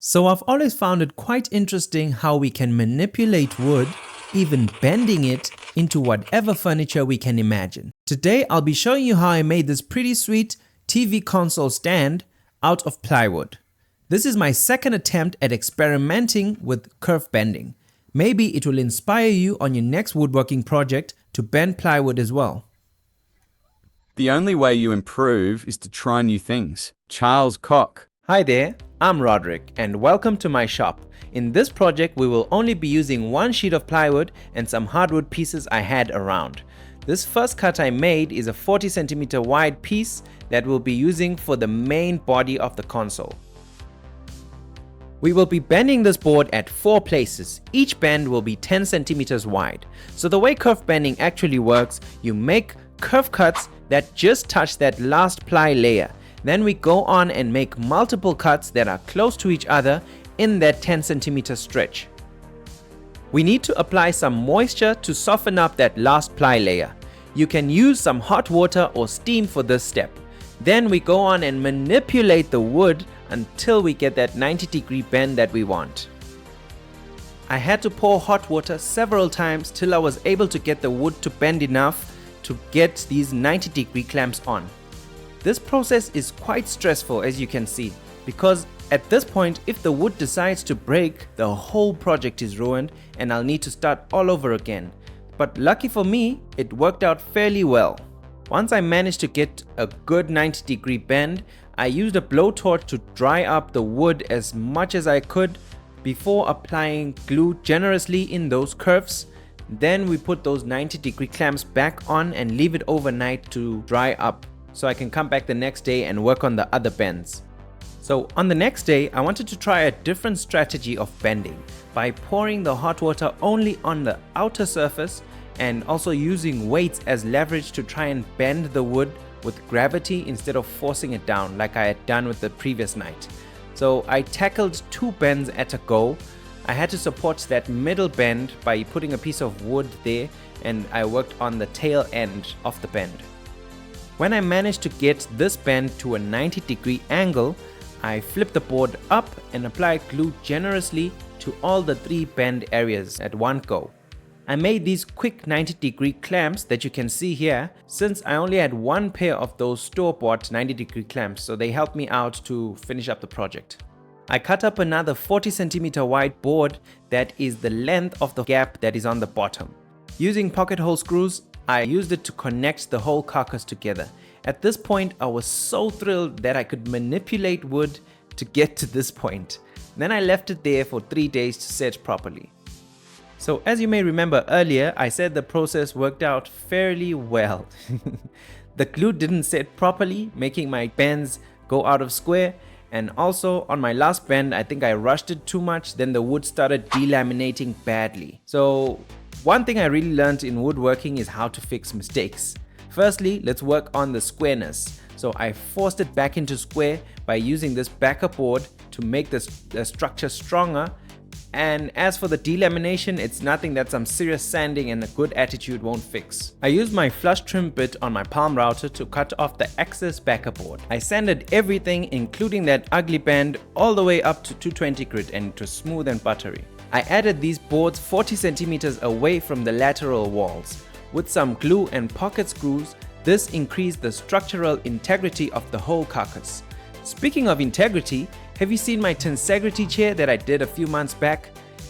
So I've always found it quite interesting how we can manipulate wood, even bending it into whatever furniture we can imagine. Today I'll be showing you how I made this pretty sweet TV console stand out of plywood. This is my second attempt at experimenting with curve bending. Maybe it will inspire you on your next woodworking project to bend plywood as well. The only way you improve is to try new things. Charles Koch. Hi there, I'm Roderick and welcome to my shop. In this project we will only be using one sheet of plywood and some hardwood pieces I had around. This first cut I made is a 40 centimeter wide piece that we'll be using for the main body of the console. We will be bending this board at 4 places. Each bend will be 10 centimeters wide. So the way curve bending actually works, you make curve cuts that just touch that last ply layer. Then we go on and make multiple cuts that are close to each other in that 10 centimeter stretch. We need to apply some moisture to soften up that last ply layer. You can use some hot water or steam for this step. Then we go on and manipulate the wood until we get that 90-degree bend that we want. I had to pour hot water several times till I was able to get the wood to bend enough to get these 90-degree clamps on. This process is quite stressful, as you can see, because at this point if the wood decides to break, the whole project is ruined and I'll need to start all over again. But lucky for me, it worked out fairly well. Once I managed to get a good 90-degree bend, I used a blowtorch to dry up the wood as much as I could before applying glue generously in those curves. Then we put those 90-degree clamps back on and leave it overnight to dry up, so I can come back the next day and work on the other bends. So on the next day, I wanted to try a different strategy of bending by pouring the hot water only on the outer surface and also using weights as leverage to try and bend the wood with gravity instead of forcing it down like I had done with the previous night. So I tackled 2 bends at a go. I had to support that middle bend by putting a piece of wood there, and I worked on the tail end of the bend. When I managed to get this bend to a 90-degree angle, I flipped the board up and applied glue generously to all the 3 bend areas at one go. I made these quick 90-degree clamps that you can see here, since I only had one pair of those store-bought 90-degree clamps, so they helped me out to finish up the project. I cut up another 40 centimeter wide board that is the length of the gap that is on the bottom. Using pocket hole screws, I used it to connect the whole carcass together. At this point, I was so thrilled that I could manipulate wood to get to this point. Then I left it there for 3 days to set properly. So as you may remember earlier, I said the process worked out fairly well. The glue didn't set properly, making my bends go out of square. And also on my last bend, I think I rushed it too much, then the wood started delaminating badly. So one thing I really learned in woodworking is how to fix mistakes. Firstly, let's work on the squareness. So I forced it back into square by using this backup board to make the structure stronger. And as for the delamination, it's nothing that some serious sanding and a good attitude won't fix. I used my flush trim bit on my palm router to cut off the excess backup board. I sanded everything, including that ugly bend, all the way up to 220 grit, and it was smooth and buttery. I added these boards 40 centimeters away from the lateral walls. With some glue and pocket screws, this increased the structural integrity of the whole carcass. Speaking of integrity, have you seen my Tensegrity chair that I did a few months back?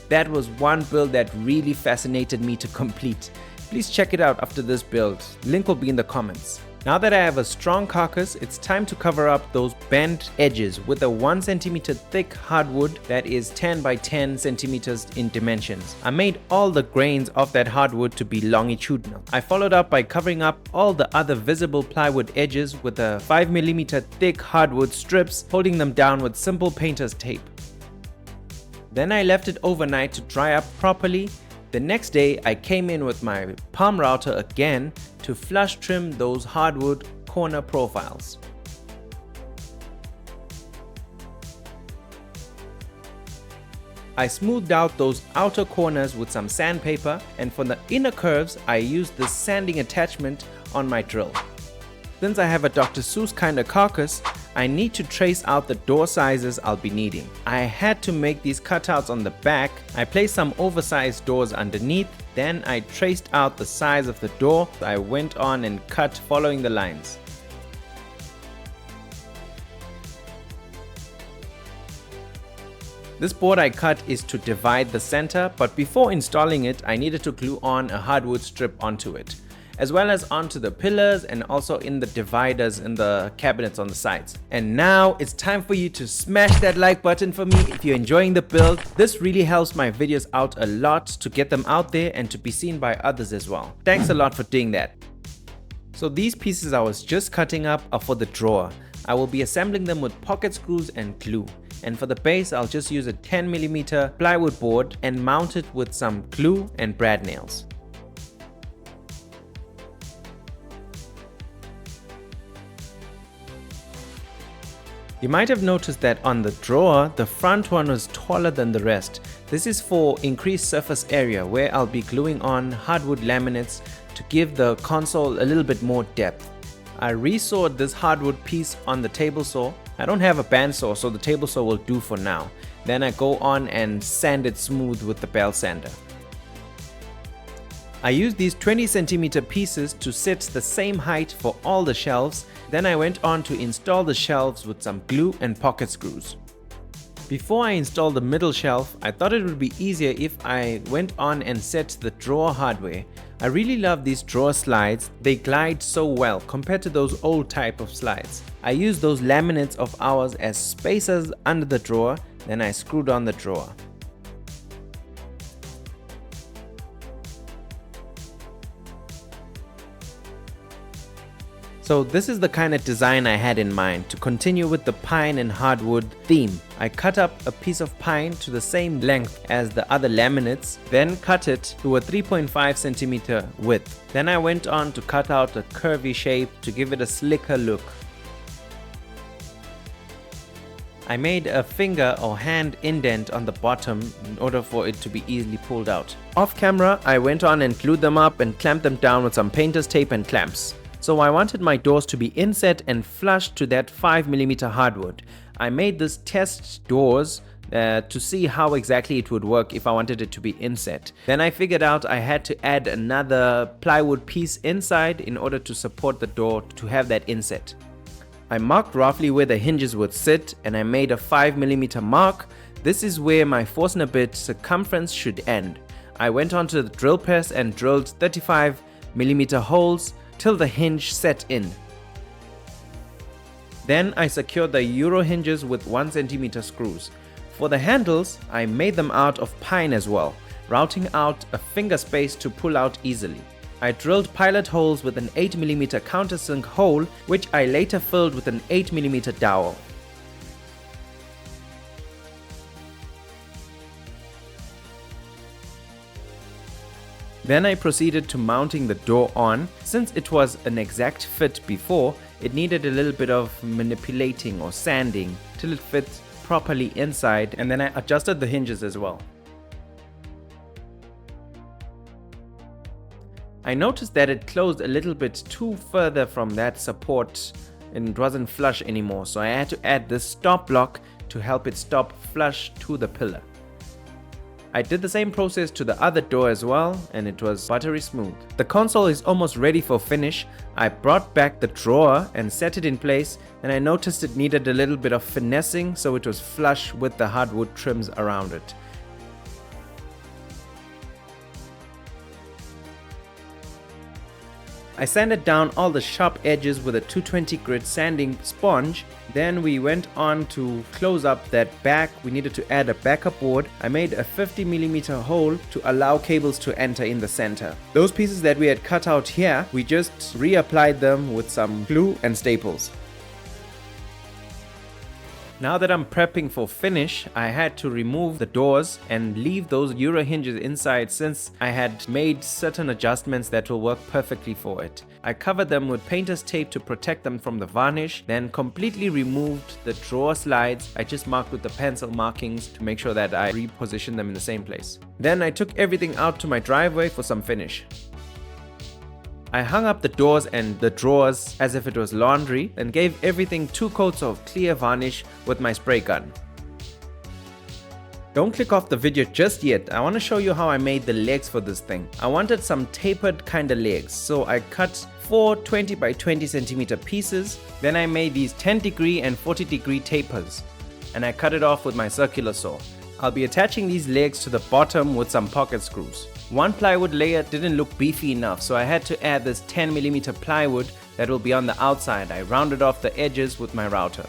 That was one build that really fascinated me to complete. Please check it out after this build. Link will be in the comments. Now that I have a strong carcass, it's time to cover up those bent edges with a 1 centimeter thick hardwood that is 10 by 10 centimeters in dimensions. I made all the grains of that hardwood to be longitudinal. I followed up by covering up all the other visible plywood edges with a 5mm thick hardwood strips, holding them down with simple painter's tape. Then I left it overnight to dry up properly. The next day I came in with my palm router again to flush trim those hardwood corner profiles. I smoothed out those outer corners with some sandpaper, and for the inner curves I used this sanding attachment on my drill. Since I have a Dr. Seuss kind of carcass, I need to trace out the door sizes I'll be needing. I had to make these cutouts on the back. I placed some oversized doors underneath, then I traced out the size of the door. I went on and cut following the lines. This board I cut is to divide the center, but before installing it, I needed to glue on a hardwood strip onto it, as well as onto the pillars and also in the dividers in the cabinets on the sides. And now it's time for you to smash that like button for me if you're enjoying the build. This really helps my videos out a lot to get them out there and to be seen by others as well. Thanks a lot for doing that. So these pieces I was just cutting up are for the drawer. I will be assembling them with pocket screws and glue. And for the base, I'll just use a 10mm plywood board and mount it with some glue and brad nails. You might have noticed that on the drawer, the front one was taller than the rest. This is for increased surface area where I'll be gluing on hardwood laminates to give the console a little bit more depth. I resawed this hardwood piece on the table saw. I don't have a bandsaw, so the table saw will do for now. Then I go on and sand it smooth with the bell sander. I used these 20cm pieces to set the same height for all the shelves. Then I went on to install the shelves with some glue and pocket screws. Before I installed the middle shelf, I thought it would be easier if I went on and set the drawer hardware. I really love these drawer slides. They glide so well compared to those old type of slides. I used those laminates of ours as spacers under the drawer, then I screwed on the drawer. So this is the kind of design I had in mind to continue with the pine and hardwood theme. I cut up a piece of pine to the same length as the other laminates, then cut it to a 3.5cm width. Then I went on to cut out a curvy shape to give it a slicker look. I made a finger or hand indent on the bottom in order for it to be easily pulled out. Off camera, I went on and glued them up and clamped them down with some painter's tape and clamps. So I wanted my doors to be inset and flush to that 5mm hardwood. I made this test doors to see how exactly it would work if I wanted it to be inset. Then I figured out I had to add another plywood piece inside in order to support the door to have that inset. I marked roughly where the hinges would sit and I made a 5mm mark. This is where my Forstner bit circumference should end. I went onto the drill press and drilled 35mm holes till the hinge set in. Then I secured the Euro hinges with 1cm screws. For the handles, I made them out of pine as well, routing out a finger space to pull out easily. I drilled pilot holes with an 8mm countersink hole, which I later filled with an 8mm dowel. Then I proceeded to mounting the door on. Since it was an exact fit before, it needed a little bit of manipulating or sanding till it fit properly inside, and then I adjusted the hinges as well. I noticed that it closed a little bit too further from that support and it wasn't flush anymore, so I had to add this stop block to help it stop flush to the pillar. I did the same process to the other door as well, and it was buttery smooth. The console is almost ready for finish. I brought back the drawer and set it in place, and I noticed it needed a little bit of finessing so it was flush with the hardwood trims around it. I sanded down all the sharp edges with a 220 grit sanding sponge. Then we went on to close up that back. We needed to add a backup board. I made a 50mm hole to allow cables to enter in the center. Those pieces that we had cut out here, we just reapplied them with some glue and staples. Now that I'm prepping for finish, I had to remove the doors and leave those Euro hinges inside since I had made certain adjustments that will work perfectly for it. I covered them with painter's tape to protect them from the varnish, then completely removed the drawer slides. I just marked with the pencil markings to make sure that I reposition them in the same place. Then I took everything out to my driveway for some finish. I hung up the doors and the drawers as if it was laundry and gave everything 2 coats of clear varnish with my spray gun. Don't click off the video just yet. I want to show you how I made the legs for this thing. I wanted some tapered kind of legs, so I cut 4 20 by 20 centimeter pieces. Then I made these 10-degree and 40-degree tapers, and I cut it off with my circular saw. I'll be attaching these legs to the bottom with some pocket screws. One plywood layer didn't look beefy enough, so I had to add this 10mm plywood that will be on the outside. I rounded off the edges with my router.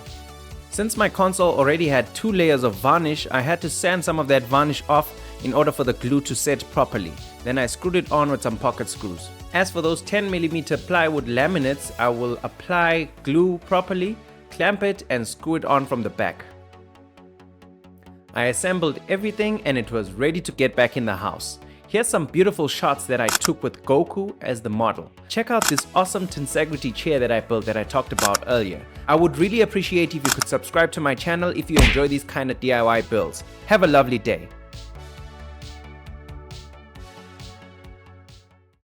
Since my console already had 2 layers of varnish, I had to sand some of that varnish off in order for the glue to set properly. Then I screwed it on with some pocket screws. As for those 10mm plywood laminates, I will apply glue properly, clamp it and screw it on from the back. I assembled everything and it was ready to get back in the house. Here's some beautiful shots that I took with Goku as the model. Check out this awesome Tensegrity chair that I built that I talked about earlier. I would really appreciate if you could subscribe to my channel if you enjoy these kind of DIY builds. Have a lovely day.